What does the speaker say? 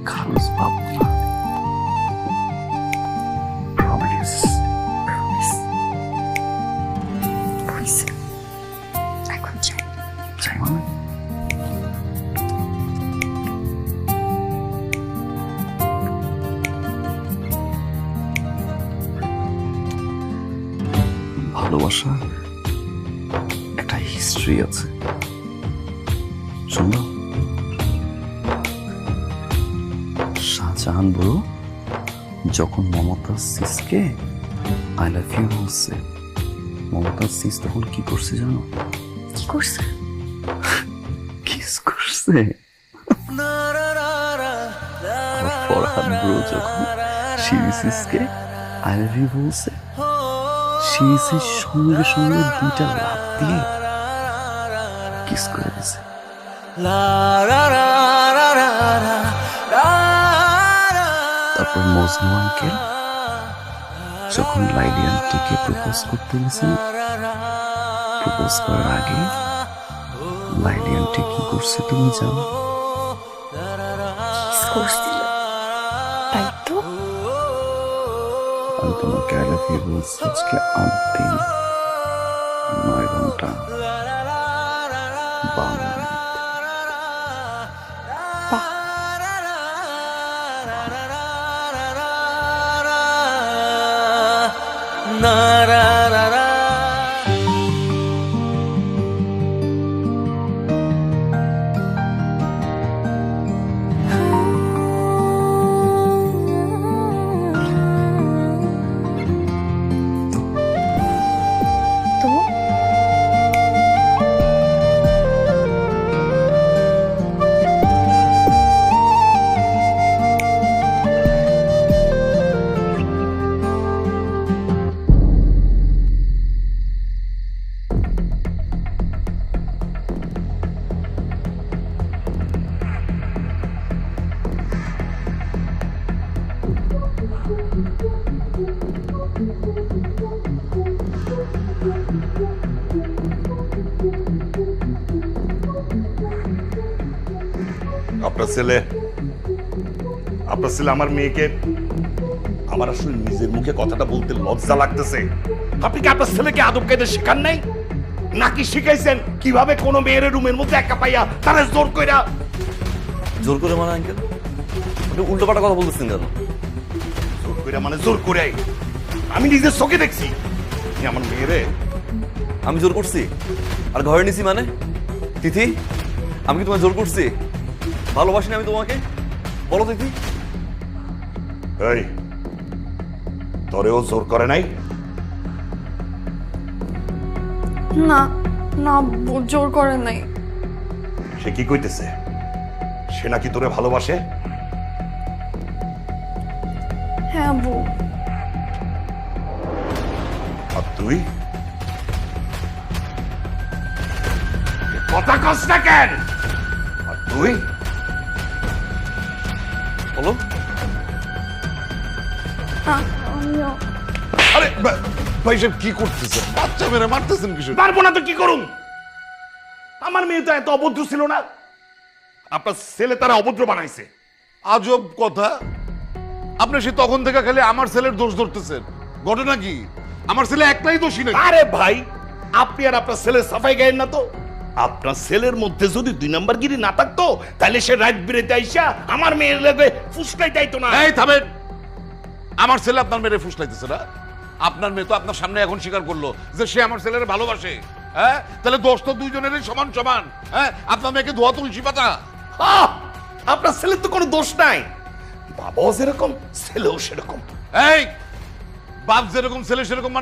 খারুস বাবলা promise হইছে, এখন যাই। চাই মানে ভালোবাসা একটা হিস্ট্রি আছে, শুনলো? শাহজাহান বড় যখন মমতাজ সিসকে আই লাভ ইউ বলছে, মমতাজ সিস তখন কি করছে জানো? কি করছে? কিস করছে। আর ফরহাদ ব্রো যখন সিসকে আই লাভ ইউ বলছে, সিসের সঙ্গে সঙ্গে দুইটা লাফ দিয়ে কিস করে দিছে। তারপর মজনু আঙ্কেল যখন লাইলি আন্টিকে প্রপোজ করতে গেছেন, প্রপোজ করার আগে লাইলি আন্টি কি করছে তুমি জানো? কিস করছিল, তাই তো। আমি তোমাকে আই লাভ ইউ বলছি আজকে অন্তিম 9 ঘন্টা 52 মিনিট। বাহ, তো আপনার ছেলে আমার মেয়েকে, আমার আসলে নিজের মুখে কথাটা বলতে লজ্জা লাগতেছে। আপনি কি আপনার ছেলেকে আদব কায়দা শেখান নাই, নাকি শিখাইছেন কিভাবে কোনো মেয়ের রুমের মধ্যে একা পাইয়া তারা জোর কইরা? জোর করে মানে আঙ্কেল, আপনি উল্টো পাল্টা কথা বলতেছেন কেন? জোর কইরা মানে জোর করে? আমি নিজের চোখে দেখছি আপনি আমার মেয়েরে। আমি জোর করছি আর ঘরে নিছি মানে? তিথি, আমি কি তোমায় জোর করছি? ভালোবাসিনি আমি তোমাকে? বলো তিথি। এই তোরেও জোর করে নাই? না না, জোর করে নাই। সে কি কইতেছে? সে নাকি তোরে ভালোবাসে? হ্যাঁ আব্বু। আর তুই কথা কস না কেন? আর তুই? বলো। আমিও। আরে ভাই সাহেব কি করতেছেন? বাচ্চা মেরে মারতেছেন কিছু? পারবো না তো কি করুন? আমার মেয়ে তো এত অভদ্র ছিল না, আপনার ছেলে তারা অভদ্র বানাইছে। আজব কথা, আপনি সে তখন থেকে খালি আমার ছেলের দোষ ধরতেছেন। ঘটনা কি? আমার ছেলে একটাই দোষী নাকি? আরে ভাই, আপনি আর আপনার ছেলের সাফাই গায়েন না তো। আপনার ছেলের মধ্যে যদি 2 নাম্বার গিরি না থাকতো, তাহলে সে রাত বিরেতে আইসা আমার মেয়ের লাগে ফুসলাই যাইতো না। এই থামেন, আমার ছেলে আপনার মেয়েরে ফুসলাইতেছে না? আপনার মেয়ে তো আপনার সামনে এখন স্বীকার করলো যে সে আমার ছেলের ভালোবাসে। হ্যাঁ, তাহলে দোষ তো দুইজনেরই সমান সমান। হ্যাঁ, আপনার মেয়েকে ধোয়া তুলসী পাতা। আহ! আপনার ছেলের তো কোনো দোষ নাই, বাবাও যেরকম ছেলেও সেরকম। এই বাপ যেরকম ছেলে সেরকম মানে